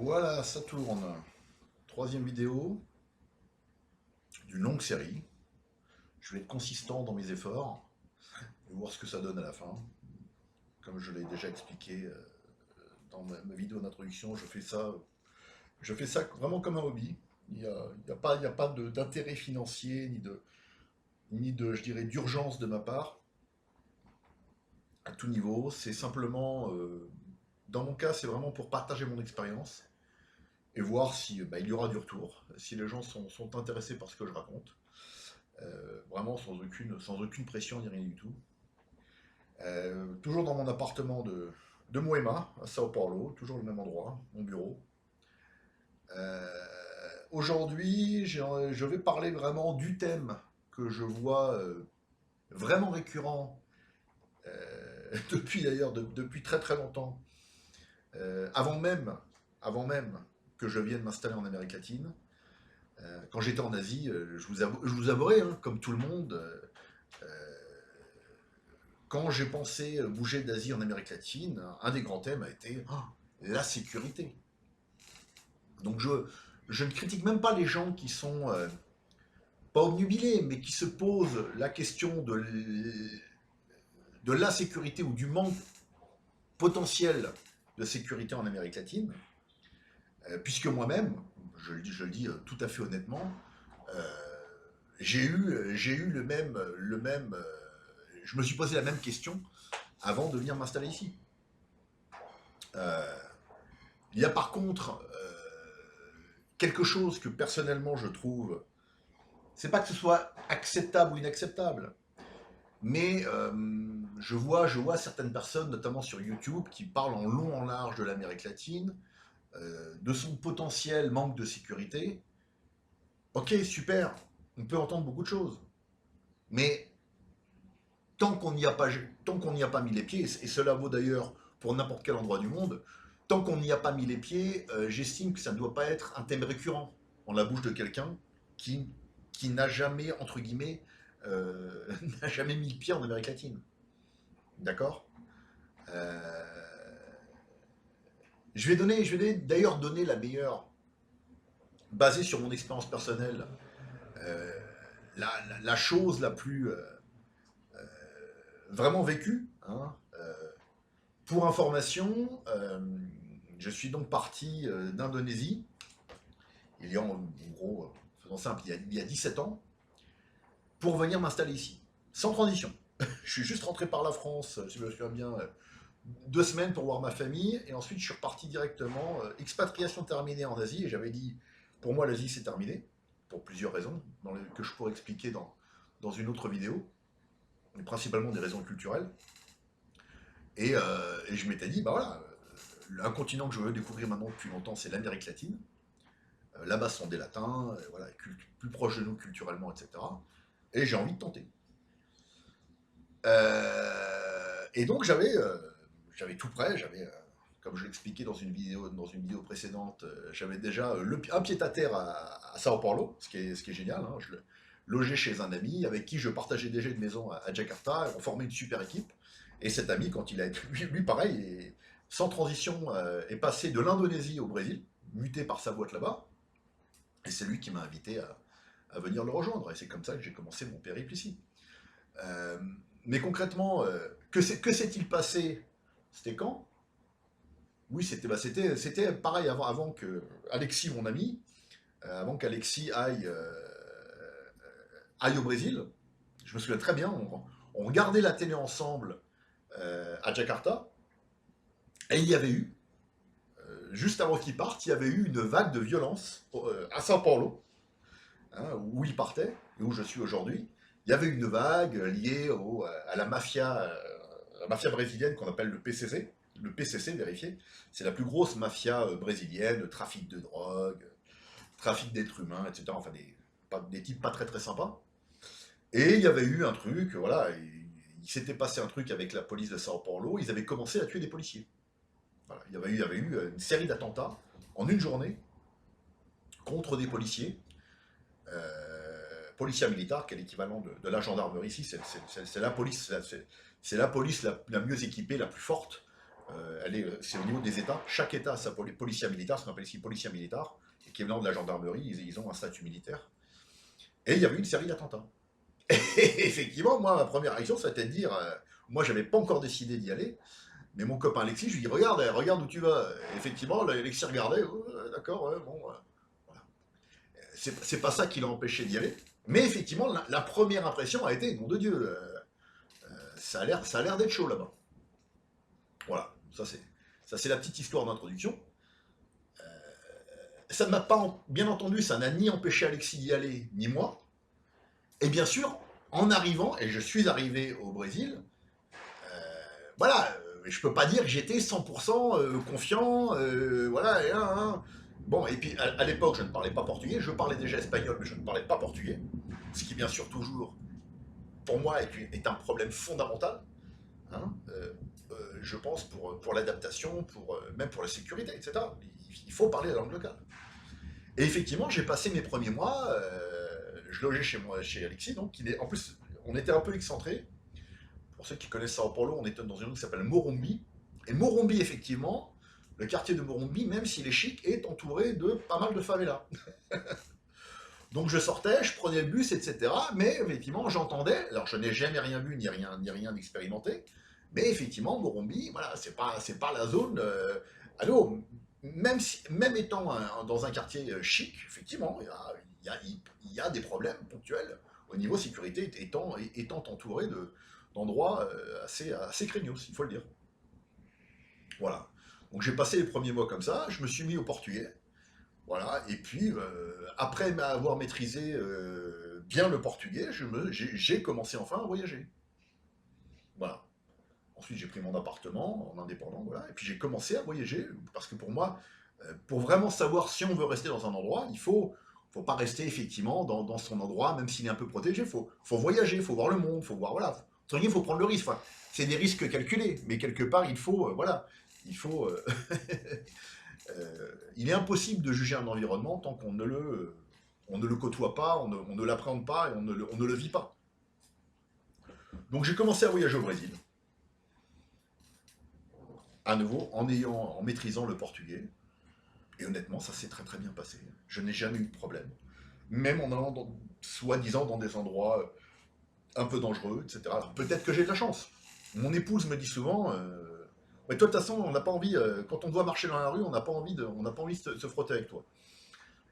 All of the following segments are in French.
Voilà, ça tourne. Troisième vidéo d'une longue série. Je vais être consistant dans mes efforts et voir ce que ça donne à la fin. Comme je l'ai déjà expliqué dans ma vidéo d'introduction, je fais ça vraiment comme un hobby. Il y a pas d'intérêt financier ni de, je dirais, d'urgence de ma part à tout niveau. C'est simplement, dans mon cas, c'est vraiment pour partager mon expérience et voir si il y aura du retour, si les gens sont intéressés par ce que je raconte. Vraiment sans aucune pression ni rien du tout. Toujours dans mon appartement de Moema, à Sao Paulo, toujours le même endroit, mon bureau. Euh, Aujourd'hui, je vais parler vraiment du thème que je vois vraiment récurrent depuis d'ailleurs depuis très très longtemps, euh, avant même, avant même que je vienne m'installer en Amérique latine. Quand j'étais en Asie, je vous avouerai, hein, comme tout le monde, quand j'ai pensé bouger d'Asie en Amérique latine, un des grands thèmes a été la sécurité. Donc je ne critique même pas les gens qui sont pas obnubilés, mais qui se posent la question de l'insécurité ou du manque potentiel de sécurité en Amérique latine, puisque moi-même, je le dis tout à fait honnêtement, euh, j'ai eu le même je me suis posé la même question avant de venir m'installer ici. Euh, il y a par contre quelque chose que personnellement je trouve, c'est pas que ce soit acceptable ou inacceptable, mais je vois certaines personnes, notamment sur YouTube, qui parlent en long en large de l'Amérique latine, de son potentiel manque de sécurité. Ok, super, on peut entendre beaucoup de choses, mais tant qu'on n'y a pas mis les pieds, et cela vaut d'ailleurs pour n'importe quel endroit du monde, tant qu'on n'y a pas mis les pieds, j'estime que ça ne doit pas être un thème récurrent dans la bouche de quelqu'un qui, qui n'a jamais, entre guillemets, n'a jamais mis le pied en Amérique latine. D'accord. euh, je vais d'ailleurs donner la meilleure, basée sur mon expérience personnelle, euh, la chose la plus vraiment vécue, hein. Pour information, je suis donc parti d'Indonésie, il y a en gros, faisons simple, il y a 17 ans, pour venir m'installer ici, sans transition. Je suis juste rentré par la France, si je me souviens bien, 2 semaines pour voir ma famille, et ensuite je suis reparti directement, expatriation terminée en Asie, et j'avais dit, pour moi l'Asie c'est terminé, pour plusieurs raisons, que je pourrais expliquer dans une autre vidéo, mais principalement des raisons culturelles. Et je m'étais dit, bah voilà, un continent que je veux découvrir maintenant depuis longtemps, c'est l'Amérique latine. Là-bas, ce sont des latins, voilà, plus proches de nous culturellement, etc. Et j'ai envie de tenter. Et donc, j'avais tout prêt, comme je l'ai expliqué dans une vidéo précédente, j'avais déjà un pied à terre à Sao Paulo, ce qui est génial. Hein, je logeais chez un ami avec qui je partageais déjà une maison à Jakarta, et on formait une super équipe. Et cet ami, quand il a été, lui pareil, sans transition, est passé de l'Indonésie au Brésil, muté par sa boîte là-bas. Et c'est lui qui m'a invité à venir le rejoindre. Et c'est comme ça que j'ai commencé mon périple ici. Euh, mais concrètement, que s'est-il passé? C'était quand? Oui, c'était pareil avant que Alexis, mon ami, avant qu'Alexis aille au Brésil. Je me souviens très bien, on regardait la télé ensemble à Jakarta, et il y avait eu, juste avant qu'il parte, il y avait eu une vague de violence à Sao Paulo, hein, où il partait, et où je suis aujourd'hui. Il y avait une vague liée à la mafia brésilienne qu'on appelle le PCC vérifié. C'est la plus grosse mafia brésilienne, trafic de drogue, trafic d'êtres humains, etc. Enfin, des types pas très très sympas. Et il y avait eu un truc, voilà, il s'était passé un truc avec la police de Sao Paulo, ils avaient commencé à tuer des policiers. Voilà, il y avait eu une série d'attentats en une journée contre des policiers, policiers militaires, qui est l'équivalent de la gendarmerie ici, c'est la police, c'est la police la mieux équipée, la plus forte C'est au niveau des États. Chaque État a sa policia militaire, ce qu'on appelle ici policia militaire, équivalent de la gendarmerie, ils ont un statut militaire. Et il y avait une série d'attentats. Et effectivement, moi, ma première réaction, c'était de dire, moi, j'avais pas encore décidé d'y aller, mais mon copain Alexis, je lui dis, regarde, regarde où tu vas. Et effectivement, Alexis regardait, oh, d'accord, ouais, bon, voilà. C'est pas ça qui l'a empêché d'y aller. Mais effectivement, la première impression a été, nom de Dieu, ça a l'air d'être chaud là-bas. Voilà, ça c'est la petite histoire d'introduction. Ça ne m'a pas, bien entendu, ça n'a ni empêché Alexis d'y aller, ni moi. Et bien sûr, en arrivant, et je suis arrivé au Brésil, voilà, je peux pas dire que j'étais 100% confiant, voilà, et, hein. Bon, et puis à l'époque, je ne parlais pas portugais, je parlais déjà espagnol, mais je ne parlais pas portugais, ce qui bien sûr toujours, pour moi, est un problème fondamental, hein, je pense, pour l'adaptation, même pour la sécurité, etc. Il faut parler la langue locale. Et effectivement, j'ai passé mes premiers mois, je logeais chez moi, chez Alexis, donc en plus, on était un peu excentré. Pour ceux qui connaissent Sao Paulo, on était dans une rue qui s'appelle Morumbi. Et Morumbi, effectivement, le quartier de Morumbi, même s'il est chic, est entouré de pas mal de favelas. Donc je sortais, je prenais le bus, etc. Mais effectivement, j'entendais, alors je n'ai jamais rien vu, ni rien d'expérimenté, mais effectivement, Morumbi, voilà, c'est pas la zone. Allô, même étant dans un quartier chic, effectivement, il y a des problèmes ponctuels au niveau sécurité, étant entouré d'endroits assez craignos, il faut le dire. Voilà. Donc j'ai passé les premiers mois comme ça, je me suis mis au portugais. Voilà, et puis après avoir maîtrisé bien le portugais, j'ai commencé enfin à voyager. Voilà. Ensuite, j'ai pris mon appartement en indépendant, voilà, et puis j'ai commencé à voyager, parce que pour moi, pour vraiment savoir si on veut rester dans un endroit, faut pas rester effectivement dans son endroit, même s'il est un peu protégé, faut voyager, faut voir le monde, faut voir, voilà, il faut prendre le risque. Enfin, c'est des risques calculés, mais quelque part, il faut, voilà, il faut, il est impossible de juger un environnement tant on ne le côtoie pas, on ne l'appréhende pas et on ne le vit pas. Donc j'ai commencé à voyager au Brésil, à nouveau en maîtrisant le portugais. Et honnêtement, ça s'est très très bien passé. Je n'ai jamais eu de problème. Même en allant soi-disant dans des endroits un peu dangereux, etc. Alors peut-être que j'ai de la chance. Mon épouse me dit souvent, mais toi de toute façon, on n'a pas envie, quand on doit marcher dans la rue, on n'a pas envie de se frotter avec toi.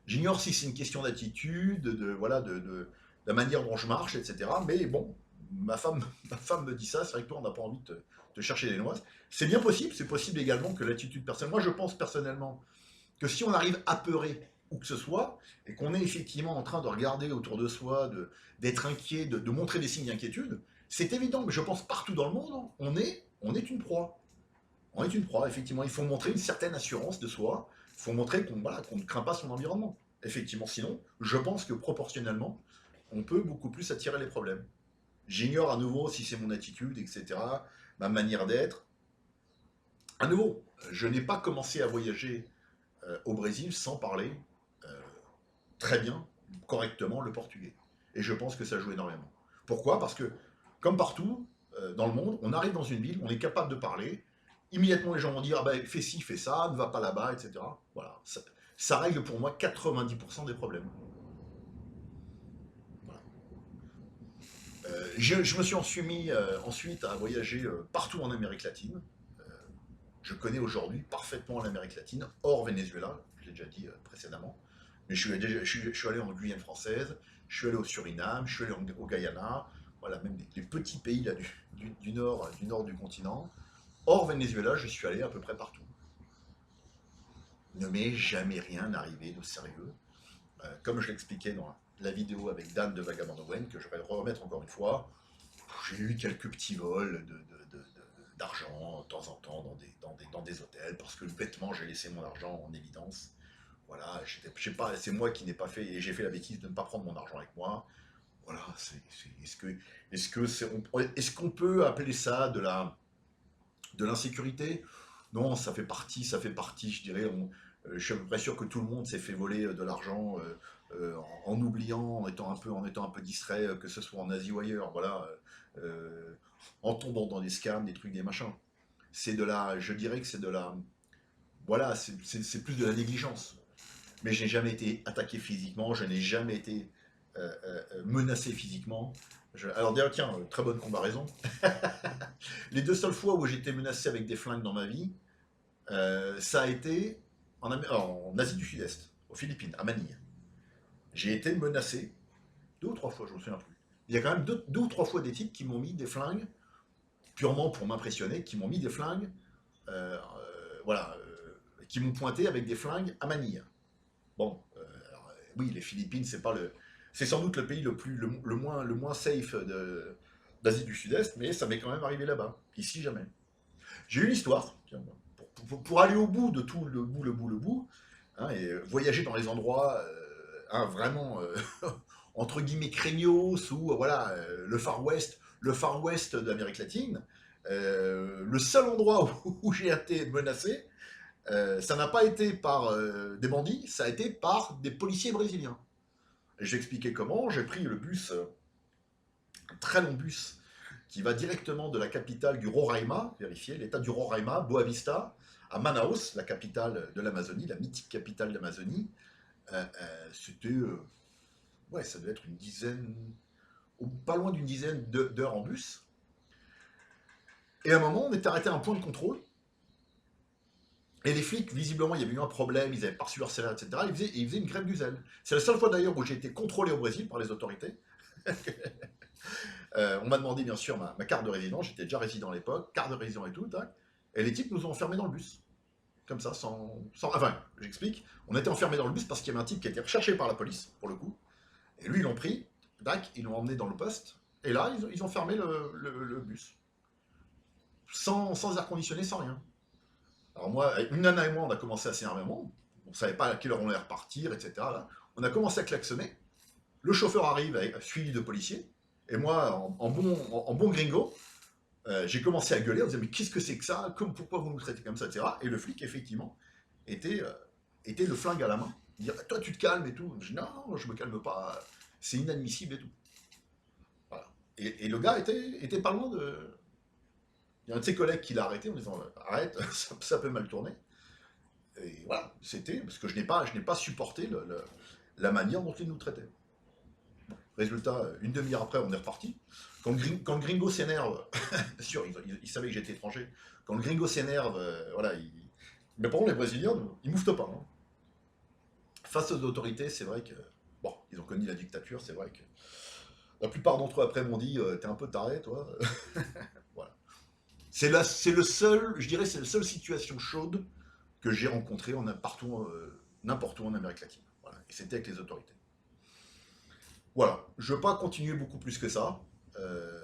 J'ignore si c'est une question d'attitude, voilà, de la manière dont je marche, etc. Mais bon, ma femme, ma femme me dit ça, c'est vrai que toi, on n'a pas envie de te chercher des noises. C'est bien possible, c'est possible également que l'attitude personnelle. Moi, je pense personnellement que si on arrive apeuré où que ce soit, et qu'on est effectivement en train de regarder autour de soi, d'être inquiet, de montrer des signes d'inquiétude, c'est évident, mais je pense partout dans le monde, on est une proie. On est une proie, effectivement. Il faut montrer une certaine assurance de soi, il faut montrer qu'on voilà, qu'on ne craint pas son environnement. Effectivement, sinon, je pense que proportionnellement, on peut beaucoup plus attirer les problèmes. J'ignore à nouveau si c'est mon attitude, etc., ma manière d'être. À nouveau, je n'ai pas commencé à voyager au Brésil sans parler euh, très bien, correctement le portugais. Et je pense que ça joue énormément. Pourquoi? Parce que, comme partout dans le monde, on arrive dans une ville, on est capable de parler, immédiatement les gens vont dire ah ben, fais ci, fais ça, ne va pas là-bas, etc. Voilà. Ça règle pour moi 90% des problèmes. Voilà. Je me suis ensuite mis ensuite à voyager partout en Amérique latine. Euh, je connais aujourd'hui parfaitement l'Amérique latine, hors Venezuela, je l'ai déjà dit précédemment. Mais je suis allé en Guyane française, je suis allé au Suriname, je suis allé au Guyana, voilà, même les petits pays là, du nord du continent. Hors Venezuela, je suis allé à peu près partout. Il ne m'est jamais rien arrivé de sérieux. Comme je l'expliquais dans la vidéo avec Dan de Vagabond Owen, que je vais remettre encore une fois, j'ai eu quelques petits vols d'argent de temps en temps dans des hôtels, parce que bêtement j'ai laissé mon argent en évidence. Voilà, je sais pas, c'est moi qui n'ai pas fait, et j'ai fait la bêtise de ne pas prendre mon argent avec moi. Voilà, est-ce qu'on peut appeler ça de l'insécurité? Non, ça fait partie, je dirais. Je suis à peu près sûr que tout le monde s'est fait voler de l'argent en oubliant, en étant un peu distrait, que ce soit en Asie ou ailleurs, voilà, en tombant dans des scams, des trucs, des machins. c'est de la, je dirais que c'est de la, voilà, c'est plus de la négligence. Mais je n'ai jamais été attaqué physiquement, je n'ai jamais été menacé physiquement. Alors d'ailleurs, tiens, très bonne comparaison. Les deux seules fois où j'ai été menacé avec des flingues dans ma vie, ça a été en Asie du Sud-Est, aux Philippines, à Manille. J'ai été menacé, 2 ou 3 fois, je me souviens plus. Il y a quand même deux ou trois fois des types qui m'ont mis des flingues, purement pour m'impressionner, qui m'ont mis des flingues, voilà, qui m'ont pointé avec des flingues à Manille. Bon, alors, oui, les Philippines, c'est sans doute le pays le moins safe d'Asie du Sud-Est, mais ça m'est quand même arrivé là-bas. Ici, jamais. J'ai une histoire, pour aller au bout de tout, le bout, hein, et voyager dans les endroits hein, vraiment, entre guillemets, craignos, ou voilà, le Far West d'Amérique latine. Le seul endroit où j'ai été menacé, ça n'a pas été par des bandits, ça a été par des policiers brésiliens. Et j'ai expliqué comment. J'ai pris le bus, un très long bus, qui va directement de la capitale du Roraima, vérifiez, l'état du Roraima, Boa Vista, à Manaus, la capitale de l'Amazonie, la mythique capitale d'Amazonie. C'était, ouais, ça devait être une dizaine, ou pas loin d'une dizaine d'heures en bus. Et à un moment, on était arrêté à un point de contrôle. Et les flics, visiblement, il y avait eu un problème, ils n'avaient pas reçu leur salaire, etc. Ils faisaient une grève du zèle. C'est la seule fois d'ailleurs où j'ai été contrôlé au Brésil par les autorités. On m'a demandé bien sûr ma carte de résident, j'étais déjà résident à l'époque, carte de résident et tout, tac. Et les types nous ont enfermés dans le bus. Comme ça, enfin, j'explique. On était enfermés dans le bus parce qu'il y avait un type qui était recherché par la police, pour le coup. Et lui, ils l'ont pris, tac, ils l'ont emmené dans le poste. Et là, ils ont fermé le bus. Sans air conditionné, sans rien. Alors moi, une nana et moi, on a commencé assez énormément. On ne savait pas à quelle heure on allait repartir, etc. Là. On a commencé à klaxonner. Le chauffeur arrive suivi de policiers. Et moi, en bon gringo, j'ai commencé à gueuler en disant mais qu'est-ce que c'est que ça? Pourquoi vous nous traitez comme ça, etc. Et le flic, effectivement, était le flingue à la main. Il dit toi, tu te calmes et tout. Je dis non, je me calme pas. C'est inadmissible et tout. Voilà. Et le gars était pas loin de. Il y a un de ses collègues qui l'a arrêté en disant arrête, ça peut mal tourner. Et voilà, c'était parce que je n'ai pas supporté la manière dont il nous traitait. Résultat, une demi-heure après, on est reparti. Quand le gringo s'énerve, bien sûr, il savait que j'étais étranger. Quand le gringo s'énerve, voilà, mais par contre, les Brésiliens, ils mouftent pas. Hein. Face aux autorités, c'est vrai que, bon, ils ont connu la dictature, c'est vrai que la plupart d'entre eux après m'ont dit, t'es un peu taré, toi. Voilà. C'est le seul, je dirais, c'est la seule situation chaude que j'ai rencontrée n'importe où en Amérique latine. Voilà. Et c'était avec les autorités. Voilà, je ne vais pas continuer beaucoup plus que ça. Euh,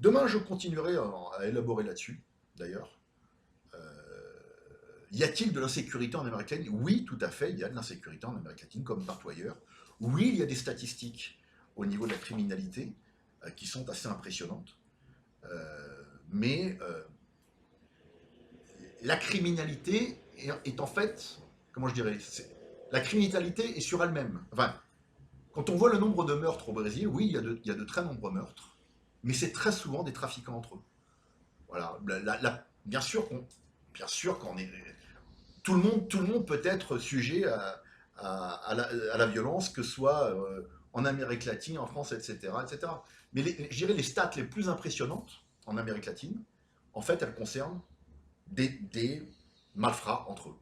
Demain, je continuerai à élaborer là-dessus, d'ailleurs. Y a-t-il de l'insécurité en Amérique latine? Oui, tout à fait, il y a de l'insécurité en Amérique latine, comme partout ailleurs. Oui, il y a des statistiques au niveau de la criminalité qui sont assez impressionnantes. Mais la criminalité est en fait, comment je dirais, la criminalité est sur elle-même. Enfin, quand on voit le nombre de meurtres au Brésil, oui, il y a de très nombreux meurtres, mais c'est très souvent des trafiquants entre eux. Voilà, bien sûr qu'on est, tout le monde peut être sujet à la violence, que ce soit en Amérique latine, en France, etc., etc. Mais je dirais les stats les plus impressionnantes en Amérique latine, en fait, elles concernent des malfrats entre eux,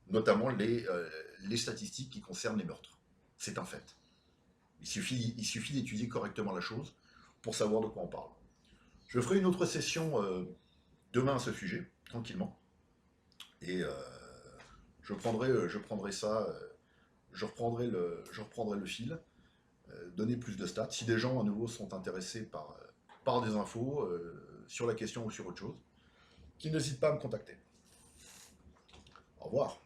notamment les statistiques qui concernent les meurtres. C'est un fait. Il suffit d'étudier correctement la chose pour savoir de quoi on parle. Je ferai une autre session demain à ce sujet, tranquillement. Et je prendrai ça, je reprendrai le fil, donner plus de stats. Si des gens à nouveau sont intéressés par des infos sur la question ou sur autre chose, qu'ils n'hésitent pas à me contacter. Au revoir.